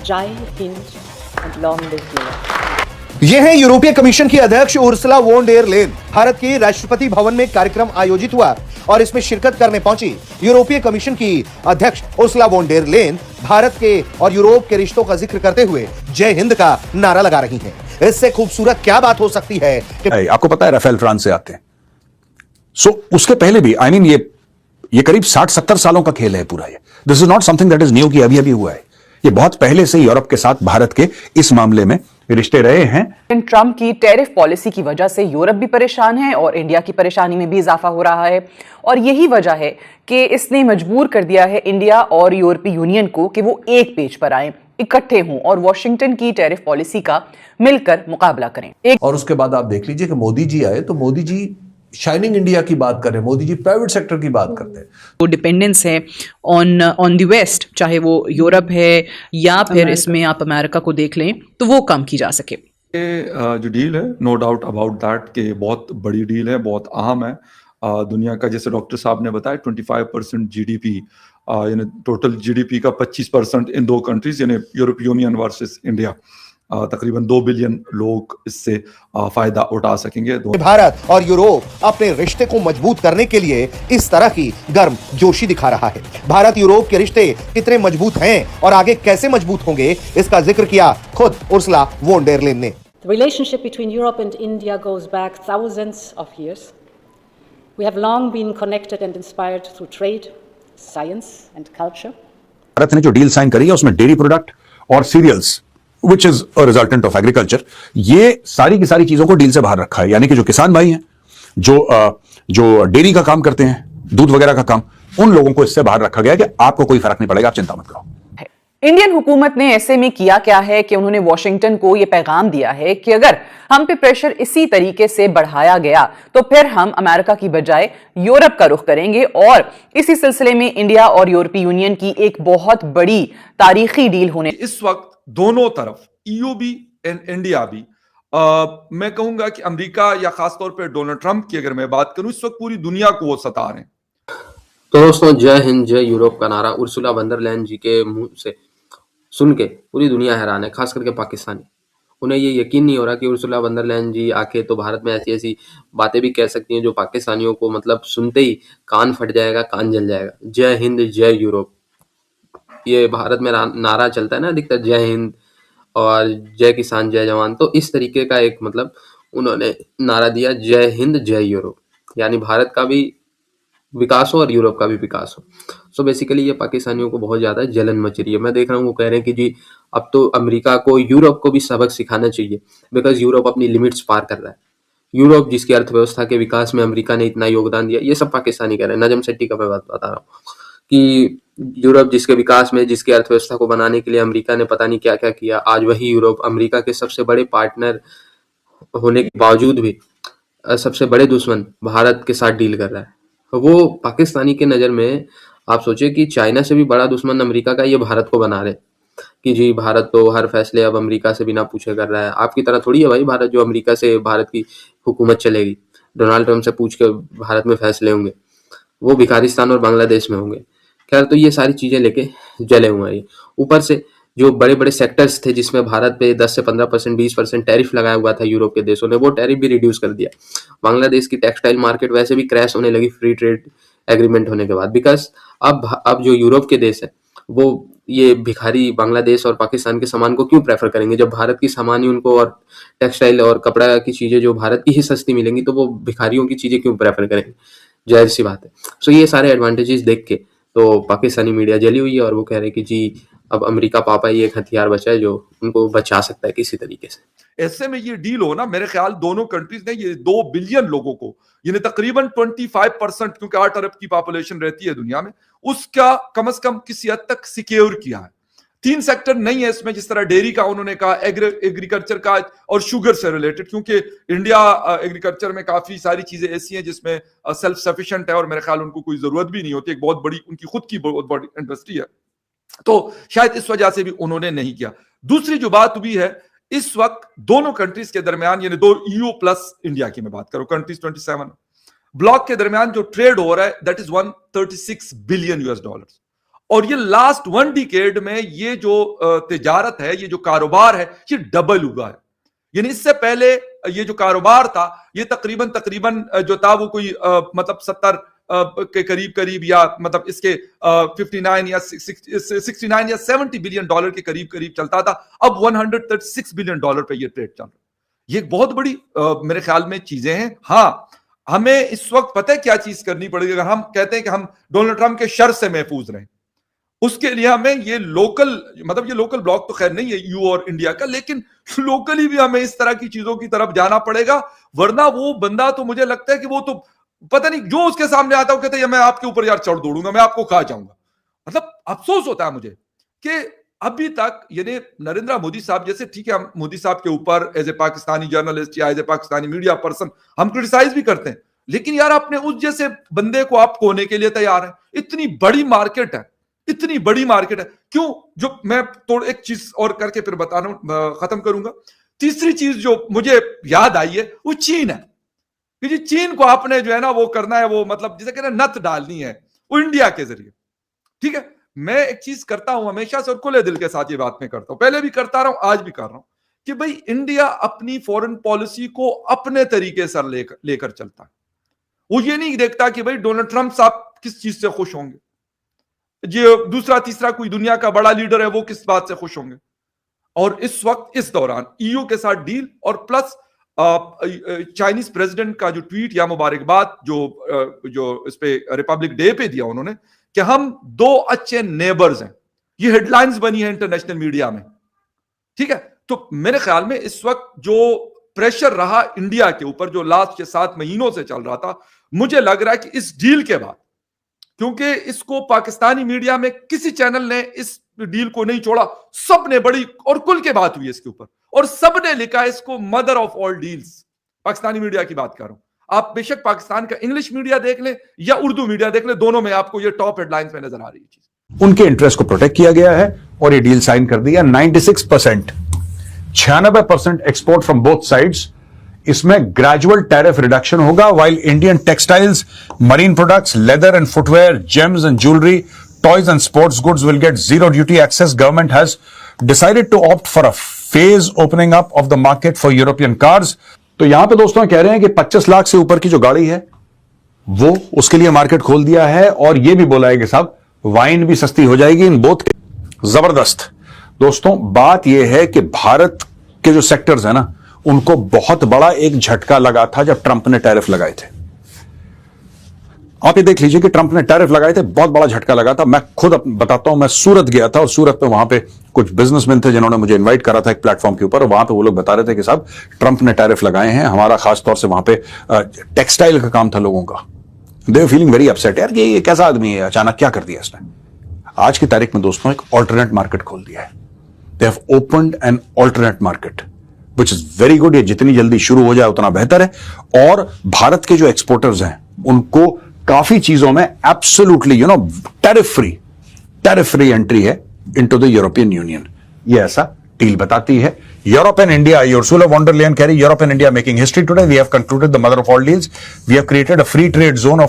Jai Hind and long live Europe. ये है यूरोपीय कमीशन की अध्यक्ष Ursula von der Leyen. Bharat के राष्ट्रपति भवन में कार्यक्रम आयोजित हुआ और इसमें शिरकत करने पहुंची यूरोपीय कमीशन की अध्यक्ष Ursula von der Leyen Bharat के और यूरोप के रिश्तों का जिक्र करते हुए जय हिंद का नारा लगा रही हैं। इससे खूबसूरत क्या बात हो सकती है कि आपको पता है राफेल फ्रांस से आते हैं। उसके पहले भी ये करीब 60-70 सालों का खेल है पूरा। ये this is not something that is new कि अभी हुआ है। ये बहुत पहले से यूरोप के साथ भारत के इस मामले में रिश्ते रहे हैं। ट्रंप की टैरिफ पॉलिसी की वजह से यूरोप भी परेशान है और इंडिया की परेशानी में भी इजाफा हो रहा है और यही वजह है कि इसने मजबूर कर दिया है इंडिया और यूरोपीय यूनियन को कि वो एक पेज पर आए, इकट्ठे हों और वॉशिंगटन की टैरिफ पॉलिसी का मिलकर मुकाबला करें। और उसके बाद आप देख लीजिए कि मोदी जी आए तो मोदी जी शाइनिंग इंडिया की बात कर रहे हैं, मोदी जी प्राइवेट सेक्टर की बात करते हैं। वो डिपेंडेंस है ऑन द वेस्ट, चाहे वो यूरोप है या फिर इसमें आप अमेरिका को देख लें, तो वो कम की जा सके। जो डील है, नो डाउट अबाउट दैट कि बहुत बड़ी डील है, बहुत अहम है। दुनिया का, जैसे डॉक्टर साहब ने बताया, 25% जीडीपी, यानी टोटल जीडीपी का 25% इन दो कंट्रीज यानी यूरोप यूनियन वर्सेस इंडिया। तकरीबन 2 बिलियन लोग इससे फायदा उठा सकेंगे। भारत और यूरोप अपने रिश्ते को मजबूत करने के लिए इस तरह की गर्म जोशी दिखा रहा है। भारत यूरोप के रिश्ते कितने मजबूत हैं और आगे कैसे मजबूत होंगे, इसका जिक्र किया खुद उर्सुला वॉन डेर लेन ने। The relationship between Europe and India goes back thousands of years. We have long been connected and inspired through trade, science and culture. Bharat ने जो डील साइन करी है उसमें डेयरी प्रोडक्ट और cereals which is a resultant of agriculture, ये सारी की सारी चीजों को डील से बाहर रखा है। यानी कि जो किसान भाई हैं, जो डेयरी का काम करते हैं, दूध वगैरह का काम, उन लोगों को इससे बाहर रखा गया है कि आपको कोई फर्क नहीं पड़ेगा, आप चिंता मत करो। इंडियन हुकूमत ने ऐसे में किया क्या है कि उन्होंने वॉशिंगटन को यह पैगाम दिया है कि अगर हम पे प्रेशर इसी तरीके से बढ़ाया गया तो फिर हम अमेरिका की बजाय यूरोप का रुख करेंगे और इसी सिलसिले में इंडिया और यूरोपीय यूनियन की एक बहुत बड़ी तारीखी डील होने। इस वक्त दोनों तरफ, ईयू भी एंड इंडिया भी, मैं कहूंगा कि अमेरिका या खासतौर पर डोनाल्ड ट्रंप की अगर मैं बात करूं, इस वक्त पूरी दुनिया को वो सता रहे हैं। तो दोस्तों, जय हिंद जय यूरोप का नारा उर्सुला वॉन डेर लेन जी के मुंह से सुन के पूरी दुनिया हैरान है, खास करके पाकिस्तानी। उन्हें ये यकीन नहीं हो रहा कि उर्सुला वॉन डेर लेन जी आके तो भारत में ऐसी ऐसी बातें भी कह सकती हैं जो पाकिस्तानियों को मतलब सुनते ही कान फट जाएगा, कान जल जाएगा। जय हिंद जय यूरोप, ये भारत में नारा चलता है ना अधिकतर, जय हिंद और जय किसान जय जवान। तो इस तरीके का एक मतलब उन्होंने नारा दिया, जय हिंद जय यूरोप, यानी भारत का भी विकास हो और यूरोप का भी विकास हो। सो बेसिकली ये पाकिस्तानियों को बहुत ज्यादा जलन मच रही है। मैं देख रहा हूँ वो कह रहे हैं कि जी अब तो अमेरिका को, यूरोप को भी सबक सिखाना चाहिए, बिकॉज यूरोप अपनी लिमिट्स पार कर रहा है। यूरोप जिसकी अर्थव्यवस्था के विकास में अमेरिका ने इतना योगदान दिया, ये सब पाकिस्तानी कह रहे हैं। नजम सेट्टी का मैं बात बता रहा हूँ कि यूरोप जिसके विकास में, जिसकी अर्थव्यवस्था को बनाने के लिए अमेरिका ने पता नहीं क्या क्या किया, आज वही यूरोप अमेरिका के सबसे बड़े पार्टनर होने के बावजूद भी सबसे बड़े दुश्मन भारत के साथ डील कर रहा है। वो पाकिस्तानी के नज़र में आप सोचिए कि चाइना से भी बड़ा दुश्मन अमेरिका का ये भारत को बना रहे कि जी भारत तो हर फैसले अब अमेरिका से बिना पूछे कर रहा है। आपकी तरह थोड़ी है भाई भारत, जो अमेरिका से भारत की हुकूमत चलेगी, डोनाल्ड ट्रंप से पूछ के भारत में फैसले होंगे, वो भिखारिस्तान और बांग्लादेश में होंगे। खैर, तो ये सारी चीज़ें लेके जले हुए हैं। ऊपर से जो बड़े बड़े सेक्टर्स थे जिसमें भारत पे 10 से 15%, 20% टैरिफ लगाया हुआ था यूरोप के देशों ने, वो टैरिफ भी रिड्यूस कर दिया। बांग्लादेश की टेक्सटाइल मार्केट वैसे भी क्रैश होने लगी फ्री ट्रेड एग्रीमेंट होने के बाद, बिकॉज अब जो यूरोप के देश है वो ये भिखारी बांग्लादेश और पाकिस्तान के सामान को क्यों प्रेफर करेंगे, जब भारत की सामान ही उनको और टेक्सटाइल और कपड़ा की चीज़ें जो भारत की ही सस्ती मिलेंगी तो वो भिखारियों की चीज़ें क्यों प्रेफर करेंगे, जाहिर सी बात है। सो ये सारे एडवांटेजेस देख के तो पाकिस्तानी मीडिया जली हुई है और वो कह रहे हैं कि जी अब अमेरिका पापा ही एक हथियार बचा है जो उनको बचा सकता है किसी तरीके से। ऐसे में ये डील हो ना, मेरे ख्याल दोनों कंट्रीज ने ये 2 बिलियन लोगों को, यानी तकरीबन 25%, क्योंकि 8 अरब की पॉपुलेशन रहती है दुनिया में, उसका कम से कम किसी हद तक सिक्योर किया है। 3 सेक्टर नहीं है इसमें, जिस तरह डेयरी का उन्होंने कहा, एग्रीकल्चर का और शुगर से रिलेटेड, क्योंकि इंडिया एग्रीकल्चर में काफी सारी चीजें ऐसी हैं जिसमें सेल्फ सफिशिएंट है और मेरे ख्याल उनको कोई जरूरत भी नहीं होती, एक बहुत बड़ी उनकी खुद की बहुत बड़ी इंडस्ट्री है, तो शायद इस वजह से भी उन्होंने नहीं किया। दूसरी जो बात भी है, इस वक्त दोनों कंट्रीज के दरमियान, यानी 2 ईयू प्लस इंडिया की मैं बात करूं, कंट्रीज 27 ब्लॉक के दरमियान जो ट्रेड हो रहा है दैट इज $136 बिलियन। और ये लास्ट 1 डिकेड में ये जो तिजारत है, ये जो कारोबार है, ये डबल हुआ है। यानी इससे पहले ये जो कारोबार था, ये तकरीबन जो था वो कोई मतलब 70 के करीब या मतलब इसके 59 या 69 या 70 बिलियन डॉलर के करीब चलता था। अब 136 बिलियन डॉलर पे ये ट्रेड चल रहा है। ये एक बहुत बड़ी मेरे ख्याल में चीजें हैं। हाँ, हमें इस वक्त पता है क्या चीज करनी पड़ेगी। अगर हम कहते हैं कि हम डोनाल्ड ट्रंप के शर से महफूज रहें, उसके लिए हमें ये लोकल ब्लॉक तो खैर नहीं है यू और इंडिया का, लेकिन लोकली भी हमें इस तरह की चीजों की तरफ जाना पड़ेगा। वरना वो बंदा तो मुझे लगता है कि वो तो पता नहीं जो उसके सामने आता है, कहते हैं मैं आपके ऊपर यार चढ़ दौड़ूंगा, मैं आपको खा जाऊंगा। मतलब अफसोस होता है मुझे कि अभी तक यानी नरेंद्र मोदी साहब जैसे, ठीक है हम मोदी साहब के ऊपर एज ए पाकिस्तानी जर्नलिस्ट या as a Pakistani media person हम क्रिटिसाइज भी करते हैं, लेकिन यार अपने उस जैसे बंदे को आप खोने के लिए तैयार हैं। इतनी बड़ी मार्केट है, इतनी बड़ी मार्केट है, क्यों? जो मैं थोड़ा एक चीज और करके फिर बताना खत्म करूंगा। तीसरी चीज जो मुझे याद आई है वो चीन है कि जी चीन को आपने जो है ना वो करना है, वो मतलब जिसे कहते हैं नथ डालनी है वो इंडिया के जरिए। ठीक है, मैं एक चीज करता हूं हमेशा से और खुले दिल के साथ ये बात मैं करता हूं, पहले भी करता रहा हूं, आज भी कर रहा हूं, कि भाई इंडिया अपनी फॉरेन पॉलिसी को अपने तरीके से लेकर चलता है। वो ये नहीं देखता कि भाई डोनाल्ड ट्रंप साहब किस चीज से खुश होंगे, जो दूसरा तीसरा कोई दुनिया का बड़ा लीडर है वो किस बात से खुश होंगे। और इस वक्त इस दौरान ईयू के साथ डील और प्लस चाइनीज प्रेसिडेंट का जो ट्वीट या मुबारकबाद जो इस पे रिपब्लिक डे पे दिया उन्होंने कि हम 2 अच्छे नेबर्स हैं, ये हेडलाइंस बनी है इंटरनेशनल मीडिया में। ठीक है, तो मेरे ख्याल में इस वक्त जो प्रेशर रहा इंडिया के ऊपर जो लास्ट के 7 महीनों से चल रहा था, मुझे लग रहा है कि इस डील के बाद, क्योंकि इसको पाकिस्तानी मीडिया में किसी चैनल ने इस डील को नहीं छोड़ा, सब ने बड़ी और खुल के बात हुई है इसके ऊपर और सब ने लिखा है इसको mother of all deals. Pakistani media की बात कर रहा हूं, आप बेशक पाकिस्तान का इंग्लिश मीडिया देख लें या उर्दू मीडिया देख लें, दोनों में आपको ये टॉप हेडलाइंस में नजर आ रही है चीज। उनके इंटरेस्ट को प्रोटेक्ट किया गया है और ये डील साइन कर दिया। 96%, 96% एक्सपोर्ट फ्रॉम बोथ साइड्स। इसमें ग्रेजुअल टैरिफ रिडक्शन होगा, while Indian textiles, marine products, leather and footwear, gems and jewellery, toys and sports goods will get zero duty access. Government has decided to opt for a phase opening up of the market for European cars. तो यहां पे दोस्तों कह रहे हैं कि 25 लाख से ऊपर की जो गाड़ी है वो उसके लिए मार्केट खोल दिया है और ये भी बोला है कि साहब वाइन भी सस्ती हो जाएगी इन बोथ के। जबरदस्त दोस्तों, बात यह है कि भारत के जो सेक्टर्स है ना उनको बहुत बड़ा एक झटका लगा था जब ट्रंप ने टैरिफ लगाए थे। आप ये देख लीजिए कि ट्रंप ने टैरिफ लगाए थे, बहुत बड़ा झटका लगा था। मैं खुद बताता हूं, मैं सूरत गया था और सूरत पे वहां पे कुछ बिजनेसमैन थे जिन्होंने मुझे इनवाइट करा था एक प्लेटफॉर्म के ऊपर, और वहां पे वो लोग बता रहे थे कि साहब ट्रंप ने टैरिफ लगाए हैं, हमारा खास तौर से वहां पे टेक्सटाइल का काम था लोगों का। दे वर फीलिंग वेरी अपसेट, यार ये कैसा आदमी है, अचानक क्या कर दिया इसने। आज की तारीख में दोस्तों एक ऑल्टरनेट मार्केट खोल दिया है। They have opened an alternate market which is very good. ये जितनी जल्दी शुरू हो जाए उतना बेहतर है। और भारत के जो एक्सपोर्टर्स हैं उनको काफी चीजों में एब्सोल्युटली टैरिफ फ्री एंट्री है इनटू द यूरोपियन यूनियन। ये ऐसा डील बताती है। Europe and India, Ursula von der Leyen carry Europe and India making history today. We have concluded the mother of all deals. We have created a free trade zone of